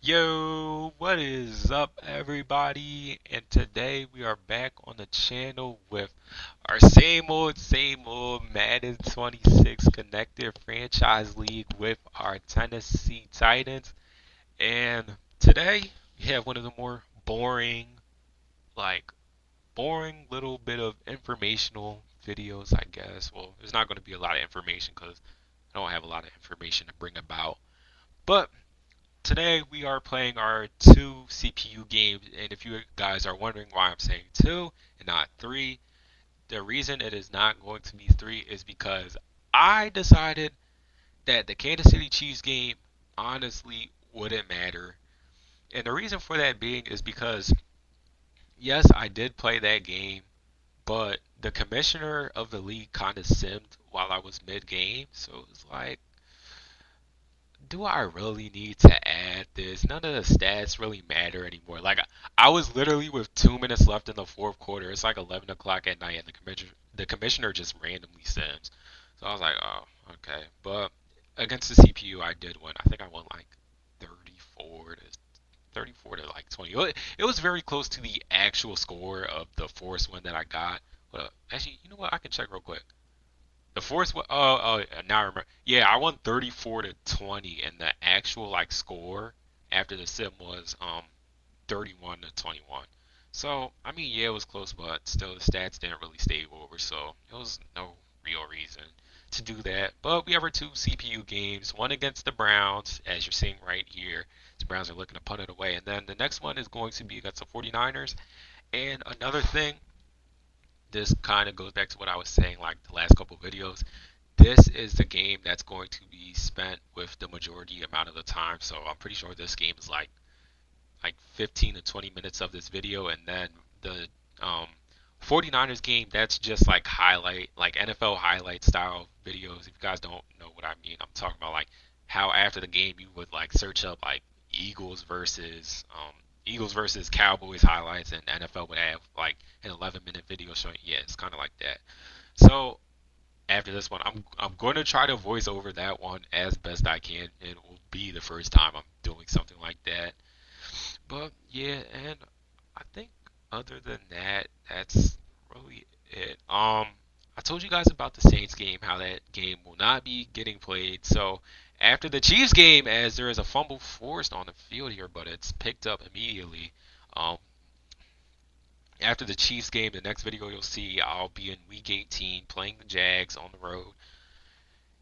Yo, what is up, everybody? And today we are back on the channel with our same old Madden 26 connected franchise league with our Tennessee Titans. And today we have one of the more like, boring little bit of informational videos, I guess. Well, there's not going to be a lot of information because I don't have a lot of information to bring about. But today we are playing our two CPU games, and if you guys are wondering why I'm saying two and not three, the reason it is not going to be three is because I decided that the Kansas City Chiefs game honestly wouldn't matter. And the reason for that being is because, yes, I did play that game, but the commissioner of the league kind of simmed while I was mid game, so it was like, do I really need to add this? None of the stats really matter anymore. Like I was literally with 2 minutes left in the fourth quarter. It's like 11 o'clock at night, and the commissioner just randomly sends. So I was like, oh, okay. But against the CPU, I did win. I think I won like 34 to 34 to like 20. It was very close to the actual score of the force win that I got. But actually, you know what? I can check real quick. The Force. Now I remember. Yeah, I won 34 to 20, and the actual like score after the sim was 31 to 21. So I mean, yeah, it was close, but still the stats didn't really stay over. So it was no real reason to do that. But we have our two CPU games. One against the Browns, as you're seeing right here. The Browns are looking to punt it away, and then the next one is going to be against the 49ers. And another thing, this kind of goes back to what I was saying like the last couple videos. This is the game that's going to be spent with the majority amount of the time. So I'm pretty sure this game is like 15 to 20 minutes of this video, and then the um, 49ers game, that's just like highlight, like NFL highlight style videos. If you guys don't know what I mean, I'm talking about like how after the game you would like search up like Eagles versus Eagles versus Cowboys highlights, and NFL would have like an 11-minute video showing. Yeah, it's kind of like that. So after this one, I'm going to try to voice over that one as best I can. It will be the first time I'm doing something like that. But yeah, and I think other than that, that's really it. I told you guys about the Saints game, how that game will not be getting played. So after the Chiefs game, as there is a fumble forced on the field here, but it's picked up immediately. Um, After the Chiefs game, the next video you'll see, I'll be in Week 18 playing the Jags on the road.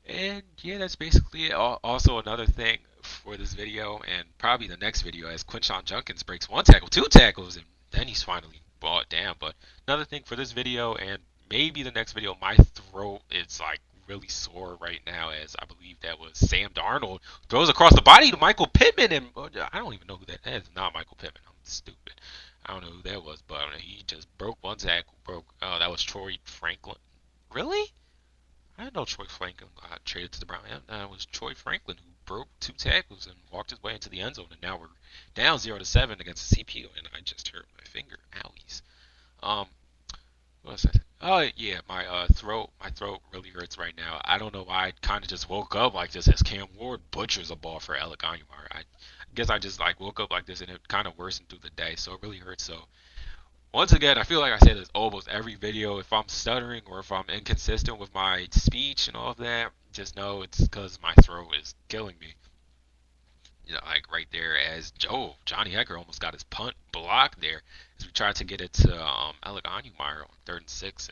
And yeah, that's basically it. Also, another thing for this video and probably the next video, as Quinshon Junkins breaks one tackle, two tackles, and then he's finally brought down. But another thing for this video and maybe the next video, my throat is like really sore right now, as I believe that was Sam Darnold throws across the body to Michael Pittman, and I don't even know who that is. Not Michael Pittman. I'm stupid. I don't know who that was, but he just broke one tackle. That was Troy Franklin. Really? I didn't know Troy Franklin got traded to the Browns. It was Troy Franklin who broke two tackles and walked his way into the end zone, and now we're down 0-7 against the CPU, and I just hurt my finger. Owies. Um, what was that? Oh yeah, my throat really hurts right now. I don't know why I kind of just woke up like this as Cam Ward butchers a ball for Alec Anumar. I guess I just like woke up like this, and it kind of worsened through the day, so it really hurts. So once again, I feel like I say this almost every video. If I'm stuttering or if I'm inconsistent with my speech and all of that, just know it's because my throat is killing me. You know, like right there, as Johnny Hecker almost got his punt blocked there as we tried to get it to Alec Anumar on 3rd and 6.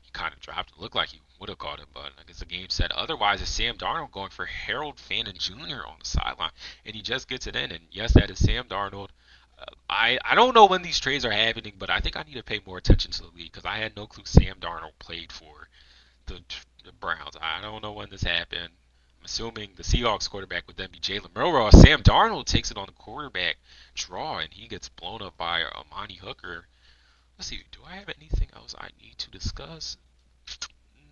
He kind of dropped it. Looked like he would have caught it, but I guess the game said otherwise. It's Sam Darnold going for Harold Fannin Jr. on the sideline, and he just gets it in. And yes, that is Sam Darnold. I don't know when these trades are happening, but I think I need to pay more attention to the league because I had no clue Sam Darnold played for the, the Browns. I don't know when this happened. I'm assuming the Seahawks quarterback would then be Jalen Milroe. Sam Darnold takes it on the quarterback draw, and he gets blown up by Amani Hooker. Let's see, do I have anything else I need to discuss?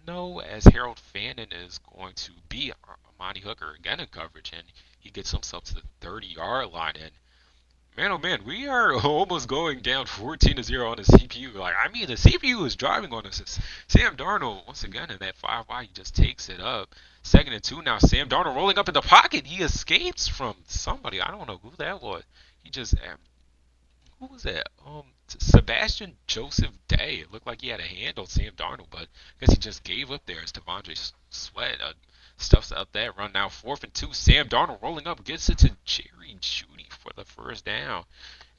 No, as Harold Fannin is going to be Amani Hooker again in coverage, and he gets himself to the 30-yard line, and Man, oh man, we are almost going down 14-0 on the CPU. Like, I mean, the CPU is driving on us. Sam Darnold, once again, in that 5 wide, he just takes it up. Second and two now. Sam Darnold rolling up in the pocket. He escapes from somebody. I don't know who that was. He just who was that? Sebastian Joseph Day. It looked like he had a hand on Sam Darnold, but I guess he just gave up there as Devondre Sweat stuffs up that run. Now fourth and two. Sam Darnold rolling up gets it to Jerry Jeudy for the first down.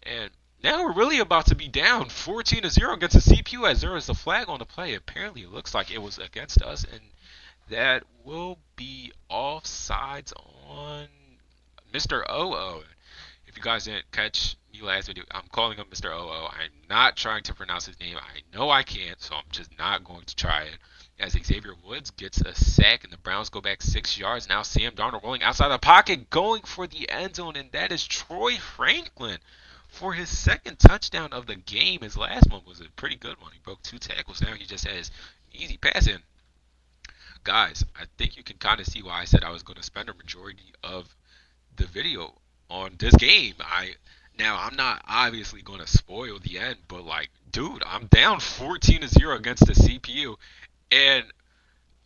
And now we're really about to be down 14-0 against the CPU as there is a flag on the play. Apparently, it looks like it was against us, and that will be offsides on Mr. OO. If you guys didn't catch me last video, I'm calling him Mr. OO. I'm not trying to pronounce his name. I know I can't, so I'm just not going to try it. As Xavier Woods gets a sack and the Browns go back 6 yards. Now Sam Darnold rolling outside the pocket, going for the end zone, and that is Troy Franklin for his second touchdown of the game. His last one was a pretty good one. He broke two tackles. Now he just has easy passing. Guys, I think you can kind of see why I said I was going to spend a majority of the video on this game. I'm not obviously going to spoil the end, but like, dude, I'm down 14-0 against the CPU, and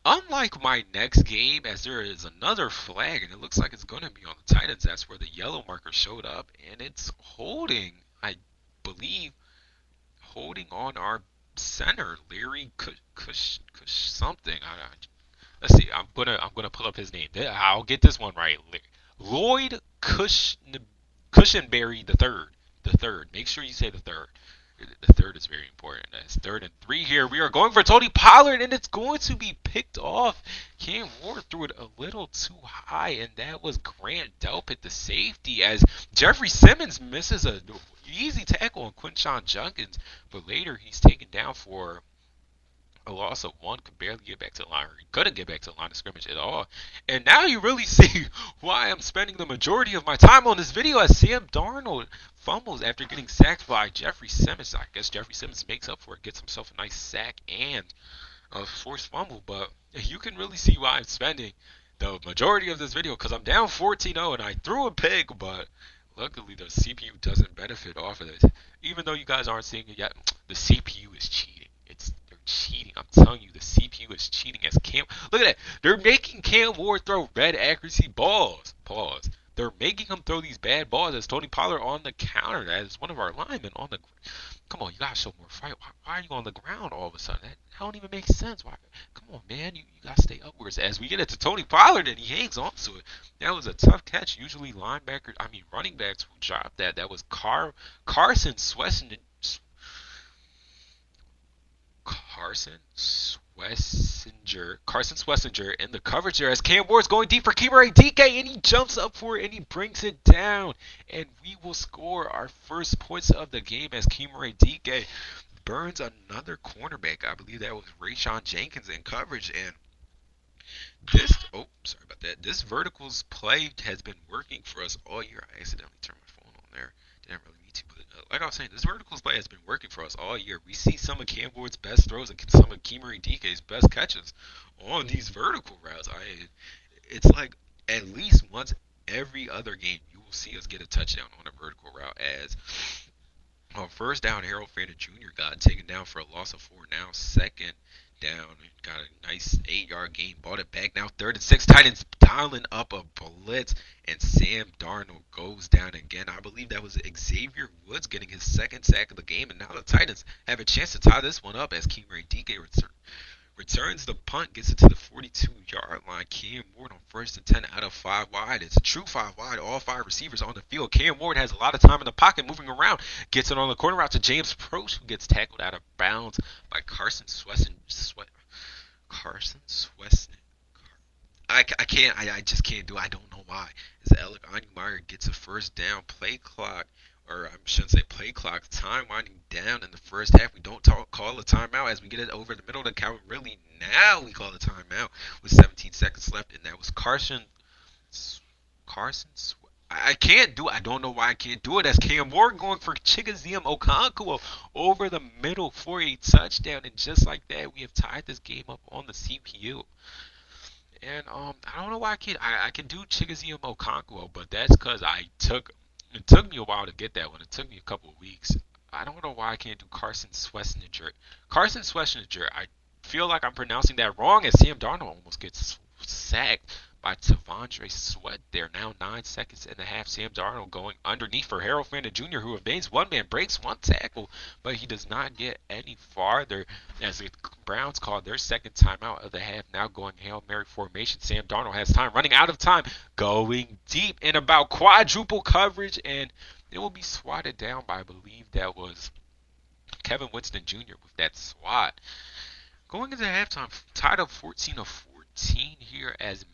unlike my next game, as there is another flag, and it looks like it's going to be on the Titans. That's where the yellow marker showed up, and it's holding, I believe, holding on our center, Larry Kush something. Let's see. I'm gonna pull up his name. I'll get this one right. Lloyd Cushenberry the third. The third. Make sure you say the third. The third is very important. That's third and three here. We are going for Tony Pollard, and it's going to be picked off. Cam Ward threw it a little too high, and that was Grant Delpit, the safety, as Jeffrey Simmons misses a easy tackle on Quinshon Junkins, but later he's taken down for a loss of one, could barely get back to the line, or he couldn't get back to the line of scrimmage at all. And now you really see why I'm spending the majority of my time on this video, as Sam Darnold fumbles after getting sacked by Jeffrey Simmons. I guess Jeffrey Simmons makes up for it, gets himself a nice sack and a forced fumble, but you can really see why I'm spending the majority of this video, because I'm down 14-0 and I threw a pick, but luckily the CPU doesn't benefit off of this. Even though you guys aren't seeing it yet, the CPU is cheating. They're cheating. I'm telling you, the CPU is cheating as Cam. Look at that. They're making Cam Ward throw red accuracy balls. Pause. They're making him throw these bad balls as Tony Pollard on the counter. That is one of our linemen on the. Come on, you gotta show more fight. Why are you on the ground all of a sudden? That don't even make sense. Why? Come on, man. You gotta stay upwards. As we get it to Tony Pollard, and he hangs on to it. That was a tough catch. Usually running backs will drop that. That was Carson Swesson. Carson Swessinger in the coverage there as Cam Ward's going deep for Kimura DK, and he jumps up for it and he brings it down, and we will score our first points of the game as Kimura DK burns another cornerback. I believe that was Rayshon Jenkins in coverage, and sorry about that. This verticals play has been working for us all year. I accidentally turned my phone on there. Didn't really need to, but like I was saying, this verticals play has been working for us all year. We see some of Cam Ward's best throws and some of Kimura DK's best catches on these vertical routes. It's like at least once every other game you will see us get a touchdown on a vertical route, as on first down, Harold Fanner Jr. got taken down for a loss of 4. Now second down, got a nice 8-yard gain, bought it back. Now third and 6, Titans dialing up a blitz, and Sam Darnold goes down again. I believe that was Xavier Woods getting his second sack of the game, and now the Titans have a chance to tie this one up as Kimura DK returns the punt, gets it to the 42-yard line. Cam Ward on first and 10 out of 5 wide. It's a true 5 wide. All 5 receivers on the field. Cam Ward has a lot of time in the pocket, moving around. Gets it on the corner route to James Proche, who gets tackled out of bounds by Carson Swesson. Carson Swesson. I can't. I just can't do it. I don't know why. As Alec Meyer gets a first down, play clock, or I shouldn't say play clock, time winding down in the first half. We don't call a timeout as we get it over the middle of the count. Really, now we call a timeout with 17 seconds left, and that was Carson. I can't do it. I don't know why I can't do it. As Cam Ward going for Chigoziem Okonkwo over the middle for a touchdown, and just like that, we have tied this game up on the CPU. And I don't know why I can do Chigoziem Okonkwo, but that's because I took It took me a while to get that one. It took me a couple of weeks. I don't know why I can't do Carson Schwarzenegger. Carson Schwarzenegger. I feel like I'm pronouncing that wrong, as Sam Darnold almost gets sacked by Tavondre Sweat there. Now 9 seconds and a half. Sam Darnold going underneath for Harold Fanta Jr., who evades one man, breaks one tackle, but he does not get any farther as the Browns call their second timeout of the half. Now going Hail Mary formation. Sam Darnold has time, running out of time, going deep in about quadruple coverage, and it will be swatted down by, I believe that was Kevin Winston Jr. with that swat. Going into halftime, tied up 14 of 14 here as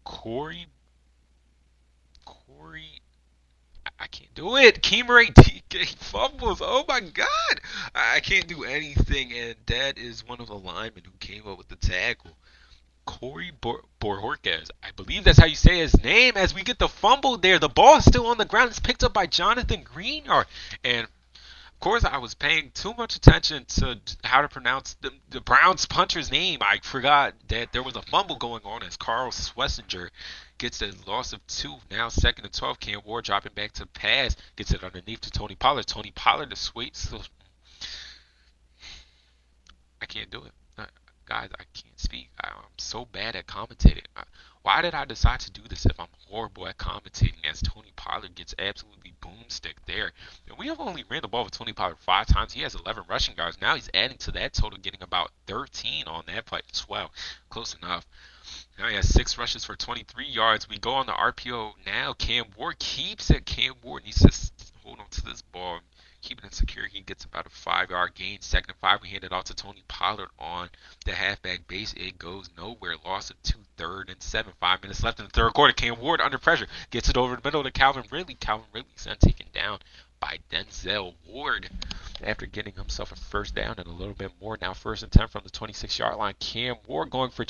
Corey, Corey, I can't do it. Kimray DK fumbles. Oh my God, I can't do anything, and that is one of the linemen who came up with the tackle. Corey Borhorquez. I believe that's how you say his name. As we get the fumble there, the ball is still on the ground. It's picked up by Jonathan Greenyard. And of course, I was paying too much attention to how to pronounce the Browns puncher's name. I forgot that there was a fumble going on as Carl Schlesinger gets a loss of two. Now second and 12. Cam Ward dropping back to pass. Gets it underneath to Tony Pollard. Tony Pollard, the sweet. So I can't do it. Guys, I can't speak. I'm so bad at commentating. Why did I decide to do this if I'm horrible at commentating as Tony Pollard gets absolutely boomstick there? And we have only ran the ball with Tony Pollard 5 times. He has 11 rushing yards. Now he's adding to that total, getting about 13 on that play as well. Close enough. Now he has 6 rushes for 23 yards. We go on the RPO now. Cam Ward keeps it. Cam Ward needs to hold on to this ball, keep it secure. He gets about a 5 yard gain. Second and 5. We hand it off to Tony Pollard on the halfback base. It goes nowhere. Loss of two. Third and 7. 5 minutes left in the third quarter. Cam Ward under pressure gets it over the middle to Calvin Ridley. Calvin Ridley's then taken down by Denzel Ward after getting himself a first down and a little bit more. Now first and 10 from the 26-yard line. Cam Ward going for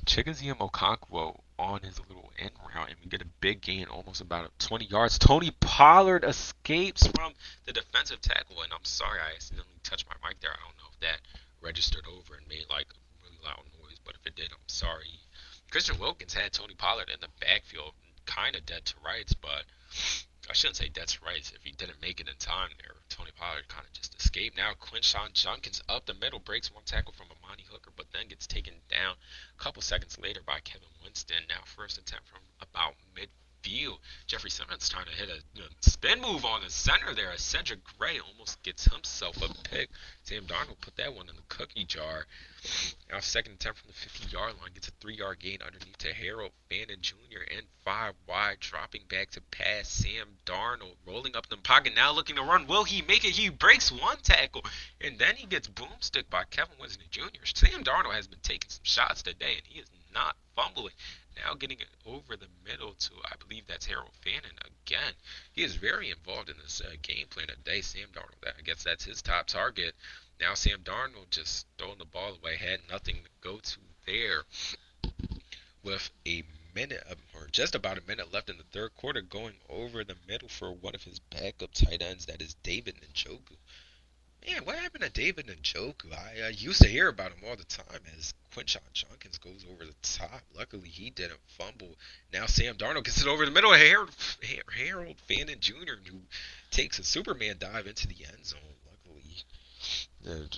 Chigoziem Okonkwo on his little end route, and we get a big gain, almost about 20 yards. Tony Pollard escapes from the defensive tackle, and I'm sorry I accidentally touched my mic there. I don't know if that registered over and made like a really loud noise, but if it did, I'm sorry. Christian Wilkins had Tony Pollard in the backfield, kind of dead to rights, but I shouldn't say dead to rights. If he didn't make it in time there, Tony Pollard kind of just escaped. Now Quinshawn Junkins up the middle, breaks one tackle from Amani Hooker, but then gets taken down a couple seconds later by Kevin Winston. Now first and 10 from about midfield. Jeffrey Simmons trying to hit a spin move on the center there as Cedric Gray almost gets himself a pick. Sam Darnold put that one in the cookie jar. Now second and 10 from the 50-yard line, gets a 3 yard gain underneath to Harold Fannin Jr. and 5 wide, dropping back to pass. Sam Darnold rolling up the pocket, now looking to run. Will he make it? He breaks one tackle, and then he gets boomstick by Kevin Winston Jr. Sam Darnold has been taking some shots today, and he is not fumbling. Now getting it over the middle to, I believe that's Harold Fannin again. He is very involved in this game plan today. Sam Darnold, I guess that's his top target. Now Sam Darnold just throwing the ball away, had nothing to go to there with a minute or just about a minute left in the third quarter, going over the middle for one of his backup tight ends, that is David Njoku. Man, what happened to David Njoku? I used to hear about him all the time as Quinshawn Junkins goes over the top. Luckily, he didn't fumble. Now Sam Darnold gets it over the middle of Harold Fannin Jr., who takes a Superman dive into the end zone. Luckily,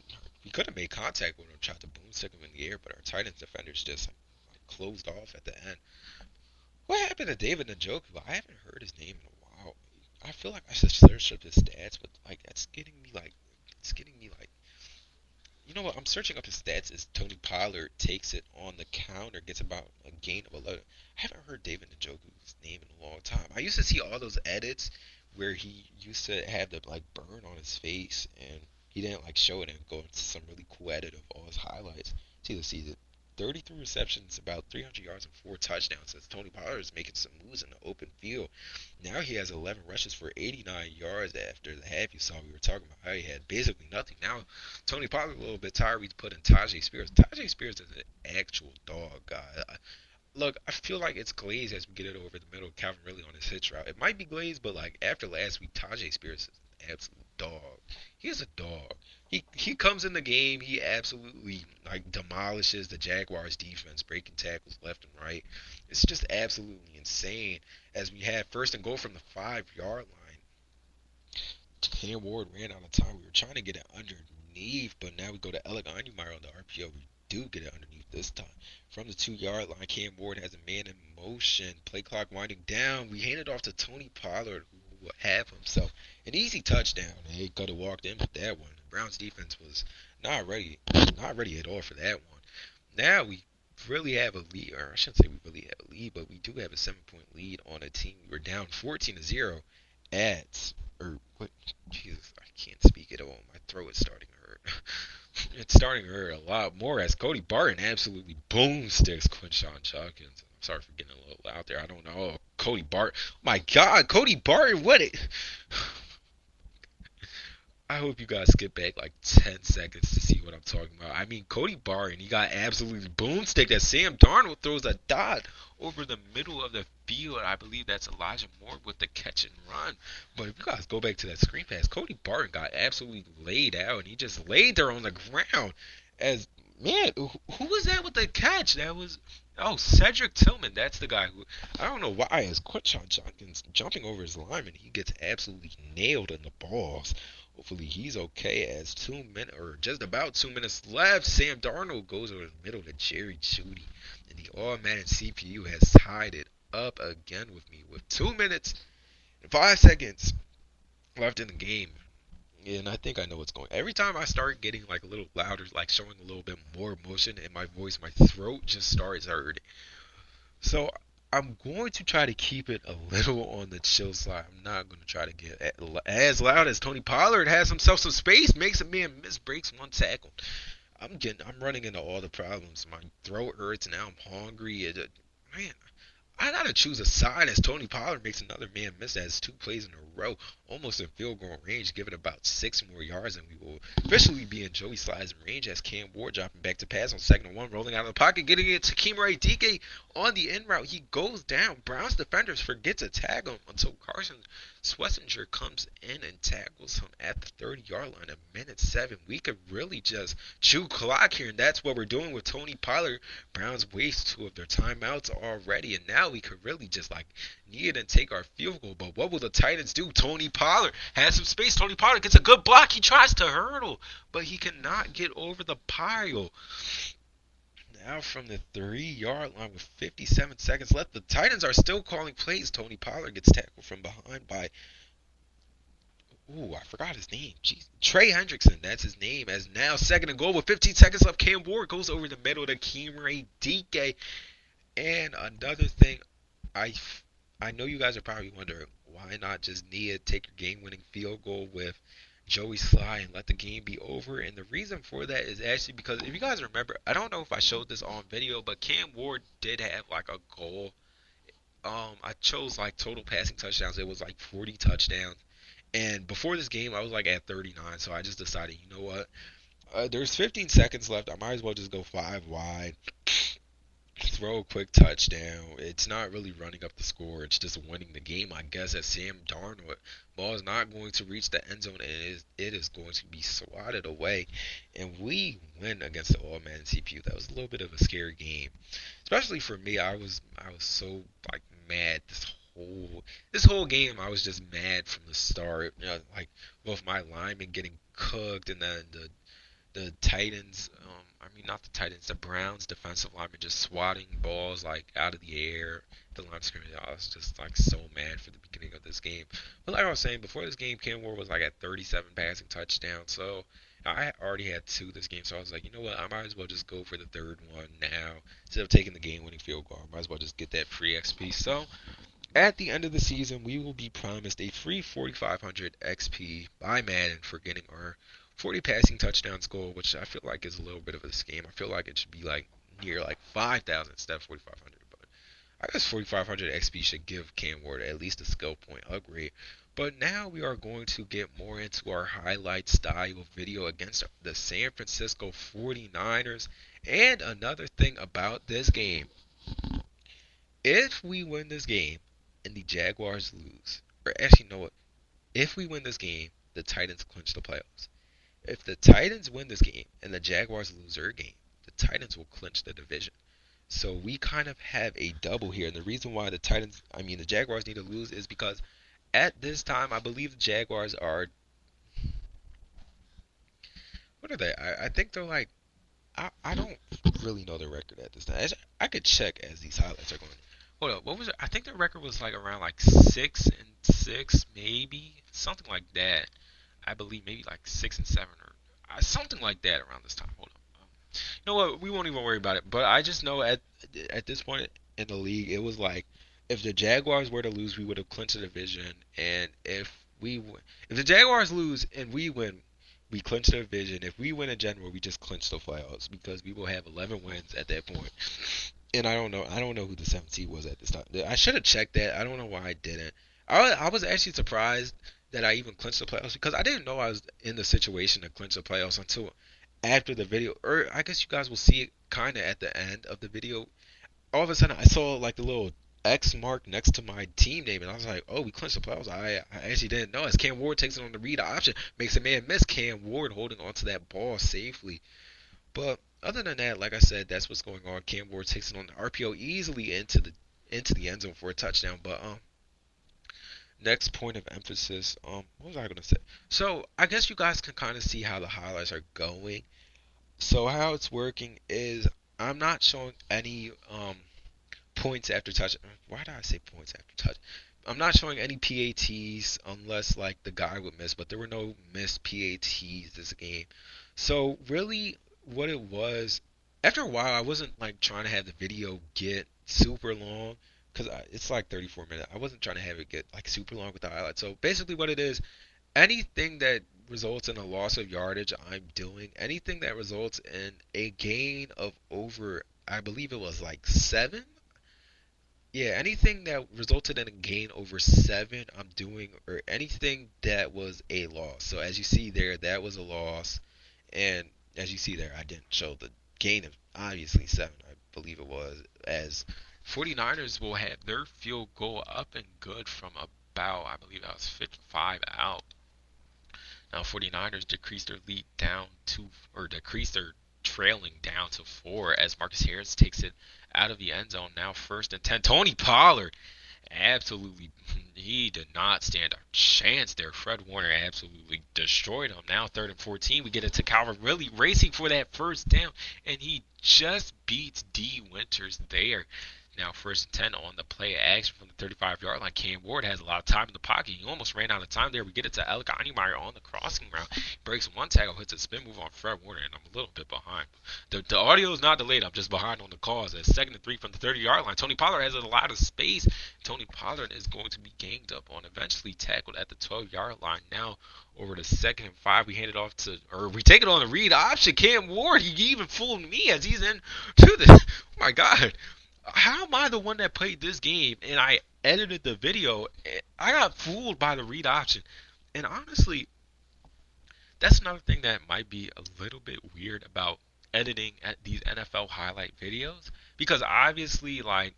we could have made contact with him, tried to boomstick him in the air, but our tight end defenders just closed off at the end. What happened to David Njoku? I haven't heard his name in a while. I feel like I should search up his stats, but like that's getting me like it's getting me like you know what? I'm searching up his stats as Tony Pollard takes it on the counter, gets about a gain of 11. I haven't heard David Njoku's name in a long time. I used to see all those edits where he used to have the like burn on his face and he didn't like show it and go into some really cool edit of all his highlights. See, let's see it. 33 receptions, about 300 yards and 4 touchdowns since Tony Pollard is making some moves in the open field. Now he has 11 rushes for 89 yards after the half. You saw we were talking about how he had basically nothing. Now Tony Pollard a little bit tired. We put in Tajay Spears. Tajay Spears is an actual dog guy. Look, I feel like it's Glaze as we get it over the middle. Calvin really on his hitch route. It might be Glaze, but like after last week, Tajay Spears is an absolute dog. He is a dog. He comes in the game. He absolutely like demolishes the Jaguars defense, breaking tackles left and right. It's just absolutely insane. As we had first and goal from the 5 yard line, Cam Ward ran out of time. We were trying to get it underneath, but now we go to Alec Onyemeyer on the RPO. We do get it underneath this time. From the 2 yard line, Cam Ward has a man in motion. Play clock winding down. We hand it off to Tony Pollard, who will have himself an easy touchdown. And he could have walked in with that one. Browns defense was not ready at all for that one. Now we really have a lead, or I shouldn't say we really have a lead, but we do have a 7 point lead on a team. We were down 14-0 at, or what? Jesus, I can't speak at all. My throat is starting to hurt. It's starting to hurt a lot more as Cody Barton absolutely boomsticks Quinshon Judkins. I'm sorry for getting a little loud there. I don't know. Oh, Cody Barton. My God, Cody Barton, what it? I hope you guys skip back like 10 seconds to see what I'm talking about. I mean, Cody Barton, he got absolutely boomsticked as Sam Darnold throws a dot over the middle of the field. I believe that's Elijah Moore with the catch and run. But if you guys go back to that screen pass, Cody Barton got absolutely laid out, and he just laid there on the ground. As man, who was that with the catch? That was Cedric Tillman. That's the guy who I don't know why as Quinshon Judkins jumping over his lineman, he gets absolutely nailed in the balls. Hopefully he's okay as 2 minutes or just about 2 minutes left. Sam Darnold goes over the middle to Jerry Jeudy. And the all-Madden CPU has tied it up again with me with 2 minutes and 5 seconds left in the game. And I think I know what's going on. Every time I start getting like a little louder, like showing a little bit more emotion in my voice, my throat just starts hurting. So I'm going to try to keep it a little on the chill side. I'm not going to try to get as loud as Tony Pollard has himself some space, makes a man miss, breaks one tackle. I'm running into all the problems. My throat hurts now. I'm hungry. Man, I gotta choose a side as Tony Pollard makes another man miss as 2 plays in a row, almost in field goal range, giving about 6 more yards, and we will officially be in Joey Sly's range as Cam Ward dropping back to pass on 2nd and 1, rolling out of the pocket, getting it to Kimray DK on the in route. He goes down. Browns defenders forget to tag him until Carson Swessinger comes in and tackles him at the 30-yard line. A minute 7. We could really just chew clock here, and that's what we're doing with Tony Pollard. Browns waste 2 of their timeouts already, and now we could really just like knee it and take our field goal. But what will the Titans do? Tony Pollard has some space. Tony Pollard gets a good block. He tries to hurdle, but he cannot get over the pile. Now from the 3 yard line with 57 seconds left, the Titans are still calling plays. Tony Pollard gets tackled from behind by I forgot his name. Jeez. Trey Hendrickson, that's his name. As now 2nd and goal with 15 seconds left, Cam Ward goes over the middle to Kimray DK. And another thing, I I know you guys are probably wondering why not just Nia take your game-winning field goal with Joey Sly and let the game be over. And the reason for that is actually because if you guys remember, I don't know if I showed this on video, but Cam Ward did have like a goal. I chose like total passing touchdowns. It was like 40 touchdowns. And before this game, I was like at 39, so I just decided, you know what? There's 15 seconds left. I might as well just go 5 wide, throw a quick touchdown. It's not really running up the score. It's just winning the game, I guess. As Sam Darnold ball is not going to reach the end zone, and it is going to be swatted away, and we win against the All Man CPU. That was a little bit of a scary game, especially for me. I was so like mad this whole game. I was just mad from the start. You know, like both my linemen getting cooked, and then the Titans, I mean not the Titans, the Browns defensive linemen just swatting balls like out of the air. The line of scrimmage, I was just like so mad for the beginning of this game. But like I was saying, before this game, Cam Ward was like at 37 passing touchdowns. So I already had 2 this game, so I was like, you know what, I might as well just go for the third one now instead of taking the game-winning field goal. I might as well just get that free XP. So at the end of the season, we will be promised a free 4,500 XP by Madden for getting our 40 passing touchdowns goal, which I feel like is a little bit of a scam. I feel like it should be like near like 5,000 instead of 4,500. But I guess 4,500 XP should give Cam Ward at least a skill point upgrade. But now we are going to get more into our highlight style video against the San Francisco 49ers. And another thing about this game, if we win this game and the Jaguars lose, or actually, you know what? If we win this game the Titans clinch the playoffs. If the Titans win this game and the Jaguars lose their game, the Titans will clinch the division. So we kind of have a double here. And the reason why the Jaguars need to lose is because at this time, I believe the Jaguars are, what are they? I think they're like, I don't really know their record at this time. I could check as these highlights are going. Hold up, what was it? I think their record was like around like 6-6, maybe something like that. I believe maybe like 6-7 or something like that around this time. Hold on. You know what? We won't even worry about it. But I just know at this point in the league, it was like if the Jaguars were to lose, we would have clinched the division, and if the Jaguars lose and we win, we clinch the division. If we win in general, we just clinch the playoffs because we will have 11 wins at that point. And I don't know who the 17 was at this time. I should have checked that. I don't know why I didn't. I was actually surprised that I even clinched the playoffs because I didn't know I was in the situation to clinch the playoffs until after the video. Or I guess you guys will see it kind of at the end of the video. All of a sudden, I saw like the little X mark next to my team name, and I was like, "Oh, we clinched the playoffs." I actually didn't know. As Cam Ward takes it on the read option, makes a man miss. Cam Ward holding onto that ball safely. But other than that, like I said, that's what's going on. Cam Ward takes it on the RPO easily into the end zone for a touchdown. But next point of emphasis, what was I gonna say? So I guess you guys can kind of see how the highlights are going. So how it's working is I'm not showing any points after touch. Why did I say points after touch? I'm not showing any PATs unless like the guy would miss, but there were no missed PATs this game. So really, what it was, after a while, I wasn't like trying to have the video get super long because it's like 34 minutes. I wasn't trying to have it get like super long with the highlights. So basically, what it is, anything that results in a loss of yardage, I'm doing. Anything that results in a gain of over, I believe it was like 7. Yeah, anything that resulted in a gain over 7, I'm doing, or anything that was a loss. So as you see there, that was a loss, and as you see there, I didn't show the gain of obviously 7, I believe it was, as 49ers will have their field goal up and good from about, I believe that was 55 out. Now 49ers decreased their lead down to, or decreased their trailing down to 4 as Marcus Harris takes it out of the end zone. Now first and 10. Tony Pollard absolutely, he did not stand a chance there. Fred Warner absolutely destroyed him. Now third and 14, we get into Calvin really racing for that first down, and he just beats D Winters there. Now first and 10 on the play action from the 35-yard line. Cam Ward has a lot of time in the pocket. He almost ran out of time there. We get it to Alec Einmeyer on the crossing route. He breaks one tackle, hits a spin move on Fred Warner, and I'm a little bit behind. The audio is not delayed. I'm just behind on the calls. As second and 3 from the 30-yard line. Tony Pollard has a lot of space. Tony Pollard is going to be ganged up on, eventually tackled at the 12-yard line. Now over to second and 5, we hand it off to, or we take it on the read option. Cam Ward, he even fooled me as he's in to the, oh my God. How am I the one that played this game and I edited the video? I got fooled by the read option. And honestly, that's another thing that might be a little bit weird about editing at these NFL highlight videos, because obviously, like,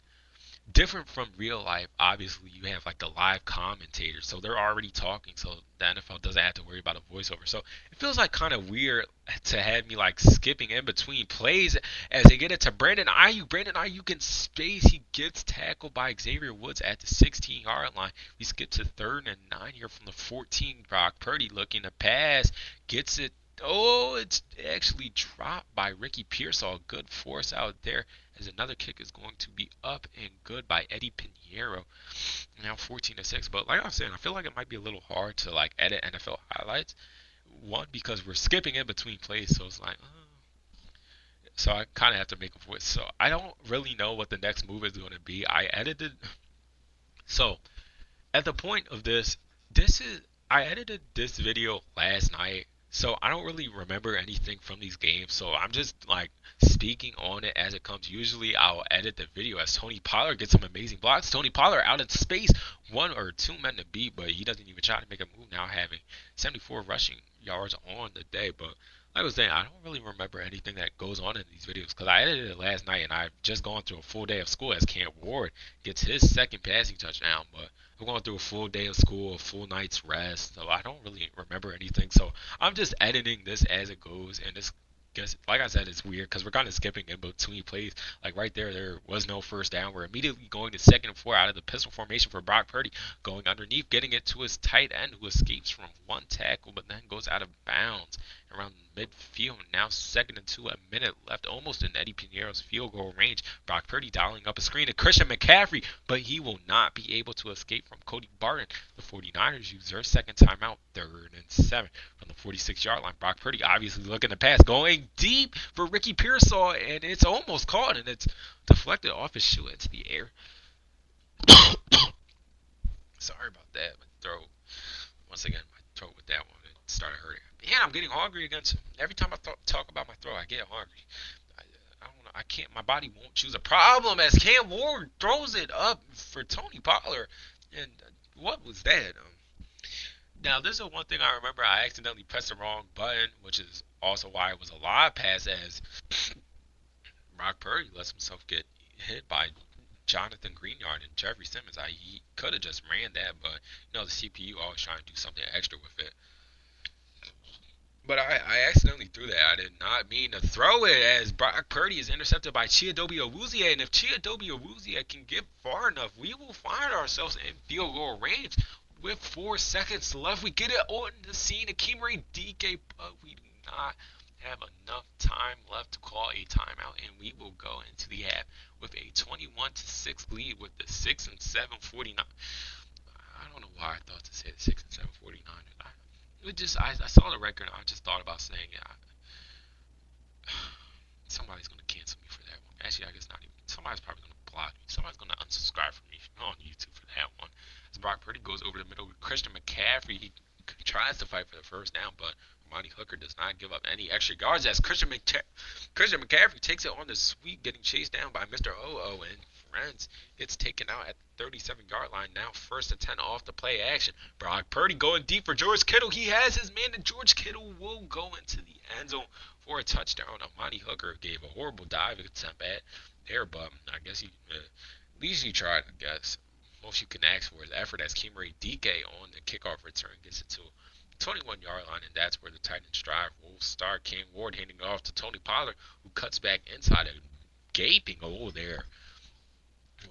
different from real life, obviously you have like the live commentators, so they're already talking, so the NFL doesn't have to worry about a voiceover. So it feels like kind of weird to have me like skipping in between plays as they get it to Brandon Ayuk. Brandon Ayuk in space, he gets tackled by Xavier Woods at the 16-yard line. We skip to third and 9 here from the 14. Brock Purdy looking to pass, gets it. Oh, it's actually dropped by Ricky Pearsall. Good force out there as another kick is going to be up and good by Eddie Pinheiro. Now 14-6. But like I was saying, I feel like it might be a little hard to like edit NFL highlights. One, because we're skipping in between plays, so it's like, so I kind of have to make a voice. So I don't really know what the next move is going to be. I edited. So at the point of this, this is I edited this video last night, so I don't really remember anything from these games. So I'm just like speaking on it as it comes. Usually I'll edit the video as Tony Pollard gets some amazing blocks. Tony Pollard out in space, 1 or 2 men to beat, but he doesn't even try to make a move. Now having 74 rushing yards on the day, but I was saying, I don't really remember anything that goes on in these videos because I edited it last night and I've just gone through a full day of school as Cam Ward gets his second passing touchdown. But I'm going through a full day of school, a full night's rest, so I don't really remember anything. So I'm just editing this as it goes, and this, guess, like I said, it's weird because we're kind of skipping in between plays. Like right there, there was no first down. We're immediately going to second and four out of the pistol formation for Brock Purdy, going underneath, getting it to his tight end who escapes from one tackle but then goes out of bounds around midfield. Now second and two, a minute left, almost in Eddie Piñeiro's field goal range. Brock Purdy dialing up a screen to Christian McCaffrey, but he will not be able to escape from Cody Barton. The 49ers use their second timeout, third and seven from the 46-yard line. Brock Purdy obviously looking to pass, going deep for Ricky Pearsall, and it's almost caught, and it's deflected off his shoe into the air. Sorry about that. My throat. Once again, my throat with that one, it started hurting. Man, I'm getting hungry again. Every time I talk about my throat, I get hungry. I, I don't know. I can't. My body won't choose a problem as Cam Ward throws it up for Tony Pollard. And what was that? Now, this is one thing I remember. I accidentally pressed the wrong button, which is also why it was a live pass as Brock Purdy lets himself get hit by Jonathan Greenyard and Jeffrey Simmons. He could have just ran that, but the CPU always trying to do something extra with it. But I accidentally threw that. I did not mean to throw it as Brock Purdy is intercepted by Chiadobe Awuzie. And if Chiadobe Awuzie can get far enough, we will find ourselves in field goal range with 4 seconds left. We get it on the scene. Akimari DK, but we do not have enough time left to call a timeout. And we will go into the half with a 21-6 lead with the 6 and 7 49. I don't know why I thought to say the 6 and 7 49. I saw the record and I just thought about saying it. Somebody's gonna cancel me for that one. Actually, I guess not even. Somebody's probably gonna block me. Somebody's gonna unsubscribe from me on YouTube for that one. As Brock Purdy goes over the middle with Christian McCaffrey, he tries to fight for the first down, but Monty Hooker does not give up any extra yards as Christian McCaffrey takes it on the sweep, getting chased down by Mr. OO and friends. It's taken out at the 37-yard line. Now first and 10 off the play action. Brock Purdy going deep for George Kittle. He has his man, and George Kittle will go into the end zone for a touchdown. Monty Hooker gave a horrible dive attempt at there, but I guess at least he tried, I guess. Most you can ask for is effort as Kimari DK on the kickoff return gets it to 21-yard line, and that's where the Titans drive will start. Cam Ward handing it off to Tony Pollard, who cuts back inside a gaping hole there.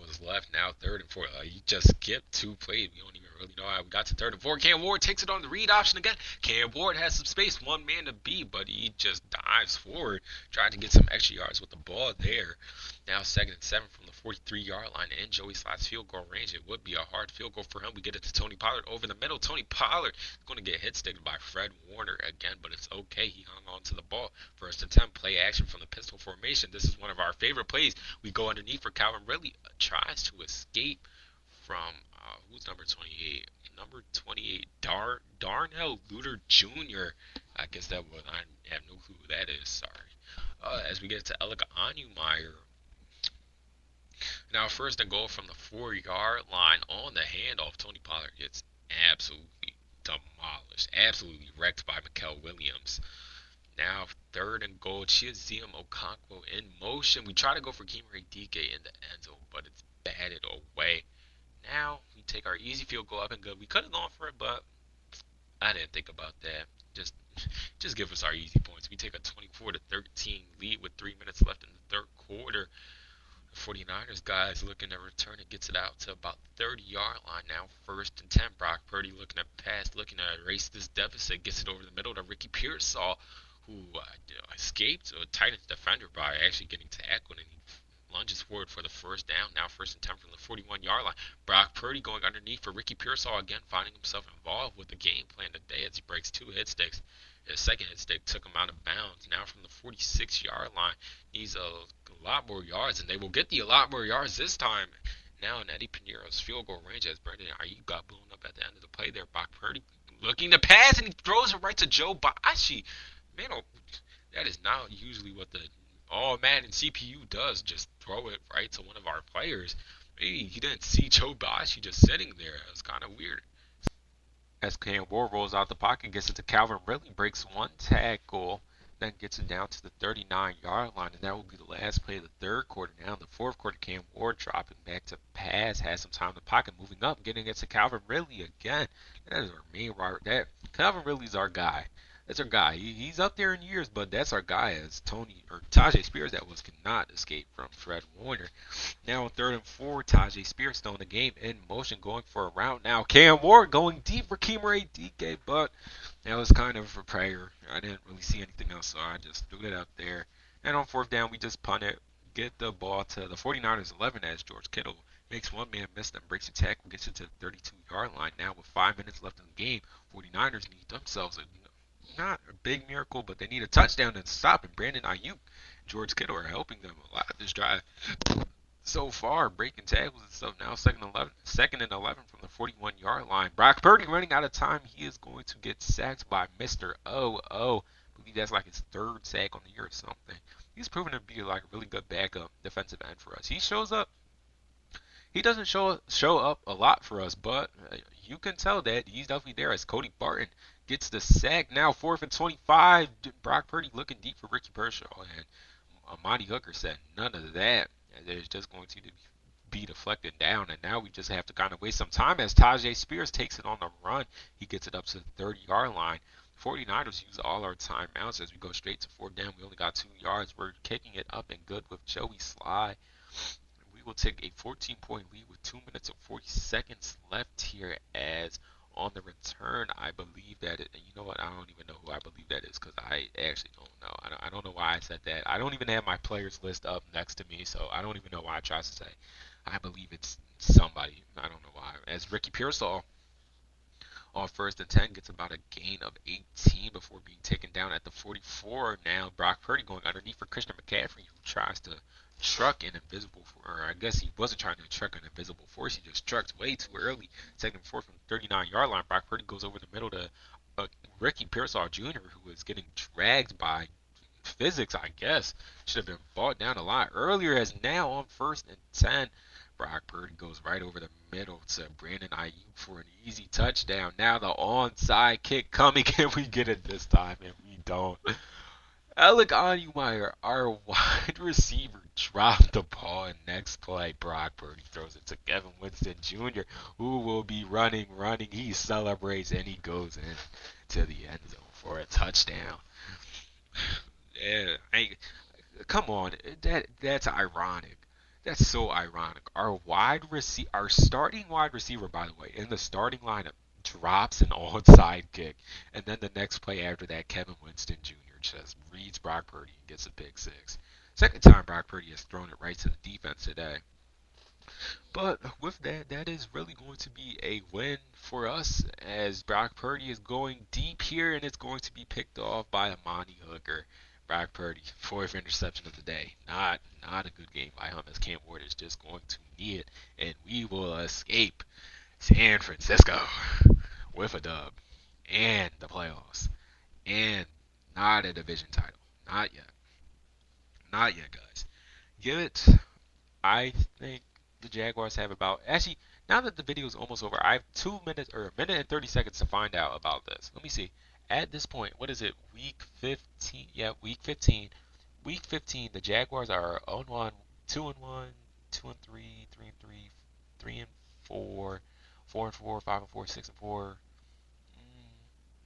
Was left now third and four. You just skipped two plays. We don't even really know how we got to third and four. Cam Ward takes it on the read option again. Cam Ward has some space, one man to beat, but he just dives forward, trying to get some extra yards with the ball there. Now second and seven from the 43-yard line in Joey Slat's field goal range. It would be a hard field goal for him. We get it to Tony Pollard over the middle. Tony Pollard is going to get hit sticked by Fred Warner again, but it's okay. He hung on to the ball. First and 10, play action from the pistol formation. This is one of our favorite plays. We go underneath for Calvin Ridley. Tries to escape from who's number 28? Number 28, Darnell Luter Jr. I guess that was. I have no clue who that is. Sorry. As we get to Elika Anyumeyer. Now first and goal from the 4-yard line on the handoff. Tony Pollard gets absolutely demolished, absolutely wrecked by Mikael Williams. Now third and goal. Chiaziem Okonkwo in motion. We try to go for Kimari DK in the end zone, but it's batted away. Now we take our easy field goal up and good. We could have gone for it, but I didn't think about that. Just give us our easy points. We take a 24-13 lead with 3 minutes left in the third quarter. The 49ers guys looking to return it, gets it out to about the 30-yard line now. First and 10. Brock Purdy looking to pass, looking to erase this deficit, gets it over the middle to Ricky Pearsall, who escaped a Titans defender by actually getting tackled, and he lunges forward for the first down. Now first and 10 from the 41-yard line. Brock Purdy going underneath for Ricky Pearsall again, finding himself involved with the game plan today as he breaks two hit sticks. His second hit stick took him out of bounds. Now from the 46-yard line, needs a lot more yards, and they will get a lot more yards this time. Now in Eddie Piñeiro's field goal range as Brandon Ayuk got blown up at the end of the play there. Brock Purdy looking to pass, and he throws it right to Joe Bashi. Man, that is not usually what the Madden CPU does. Just throw it right to one of our players. Maybe he didn't see Joe Bashi just sitting there. It was kind of weird. As Cam Ward rolls out the pocket, gets it to Calvin Ridley, breaks one tackle. then gets it down to the 39-yard line, and that will be the last play of the third quarter. Now in the fourth quarter, Cam Ward dropping back to pass, has some time in the pocket, moving up, getting it to Calvin Ridley again. That is our main wide. That Calvin Ridley's our guy. That's our guy. He's up there in years, but that's our guy as Tony or Tajay Spears that was cannot escape from Fred Warner. Now on third and four, Tajay Spears still in the game in motion, going for a route. Now Cam Ward going deep for Kimura DK, but that was kind of a prayer. I didn't really see anything else, so I just threw it up there. And on fourth down, we just punt it, get the ball to the 49ers 11 as George Kittle makes one man miss, then breaks a tackle, gets it to the 32-yard line. Now with 5 minutes left in the game, 49ers need themselves not a big miracle, but they need a touchdown to stop. And Brandon Ayuk, George Kittle are helping them a lot this drive so far, breaking tackles and stuff. Now second and 11 from the 41-yard line. Brock Purdy running out of time. He is going to get sacked by Mr. O. I believe that's like his third sack on the year or something. He's proven to be like a really good backup defensive end for us. He shows up. He doesn't show up a lot for us, but you can tell that he's definitely there as Cody Barton gets the sack. Now fourth and 25. Brock Purdy looking deep for Ricky Pershaw, and Amani Hooker said none of that. It's just going to be deflected down, and now we just have to kind of waste some time as Tajay Spears takes it on the run. He gets it up to the 30-yard line. 49ers use all our timeouts as we go straight to fourth down. We only got 2 yards. We're kicking it up and good with Joey Sly. We will take a 14-point lead with 2 minutes and 40 seconds left here as on the return, I believe that it, and you know what? I don't even know who I believe that is because I actually don't know. I don't know why I said that. I don't even have my players list up next to me, so I don't even know why I tried to say. I believe it's somebody. I don't know why. As Ricky Pearsall on first and 10 gets about a gain of 18 before being taken down at the 44. Now Brock Purdy going underneath for Christian McCaffrey, who tries to truck an invisible, or I guess he wasn't trying to truck an invisible force. He just trucked way too early. Second and fourth from the 39-yard line. Brock Purdy goes over the middle to Ricky Pearsall Jr., who is getting dragged by physics, I guess. Should have been brought down a lot earlier, as now on first and 10. Brock Purdy goes right over the middle to Brandon Ayuk for an easy touchdown. Now the onside kick coming. Can we get it this time? And we don't. Alec Onyemeyer, our wide receiver, dropped the ball, and next play, Brock Purdy throws it to Kevin Winston Jr., who will be running. He celebrates, and he goes in to the end zone for a touchdown. Yeah, come on, that's ironic. That's so ironic. Our starting wide receiver, by the way, in the starting lineup, drops an onside kick, and then the next play after that, Kevin Winston Jr. just reads Brock Purdy and gets a pick six. Second time Brock Purdy has thrown it right to the defense today. But with that, that is really going to be a win for us as Brock Purdy is going deep here and it's going to be picked off by Amani Hooker. Brock Purdy, fourth interception of the day. Not a good game by him as Cam Ward is just going to knee it and we will escape San Francisco with a dub and the playoffs and not a division title. Not yet. Not yet, guys. Give it I think the Jaguars have about actually now that the video is almost over, I have 2 minutes or a minute and 30 seconds to find out about this. Let me see. At this point, what is it? Week 15? Yeah, week 15. Week 15, the Jaguars are 0-1, 2-1, 2-3, 3-3, 3-4, 4-4, 5-4, 6-4,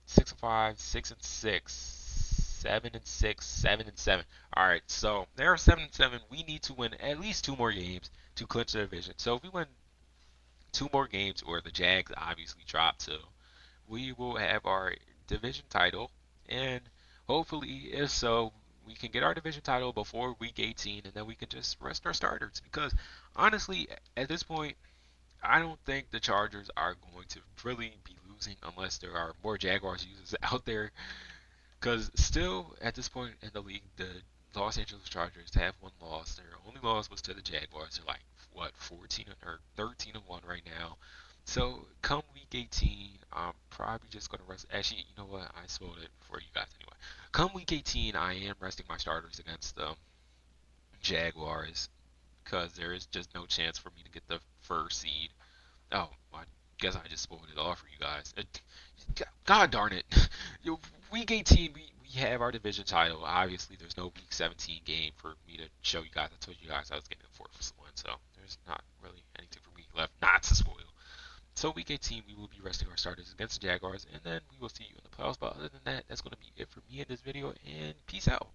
6-5, 6-6, 7-6, 7-7. All right, so they're 7-7. We need to win at least two more games to clinch the division. So if we win two more games, or the Jags obviously drop two, we will have our division title, and hopefully, if so, we can get our division title before week 18, and then we can just rest our starters. Because honestly, at this point, I don't think the Chargers are going to really be losing unless there are more Jaguars users out there. Because still, at this point in the league, the Los Angeles Chargers have one loss. Their only loss was to the Jaguars. They're like, what, 14 or 13-1 right now. So come week 18, I'm probably just going to rest. Actually, you know what? I spoiled it for you guys anyway. Come week 18, I am resting my starters against the Jaguars because there is just no chance for me to get the first seed. Oh, I guess I just spoiled it all for you guys. God darn it. Week 18, we we have our division title. Obviously, there's no Week 17 game for me to show you guys. I told you guys I was getting a fourth one, so there's not really anything for me left not to spoil. So Week 18, we will be resting our starters against the Jaguars, and then we will see you in the playoffs. But other than that, that's going to be it for me in this video, and peace out.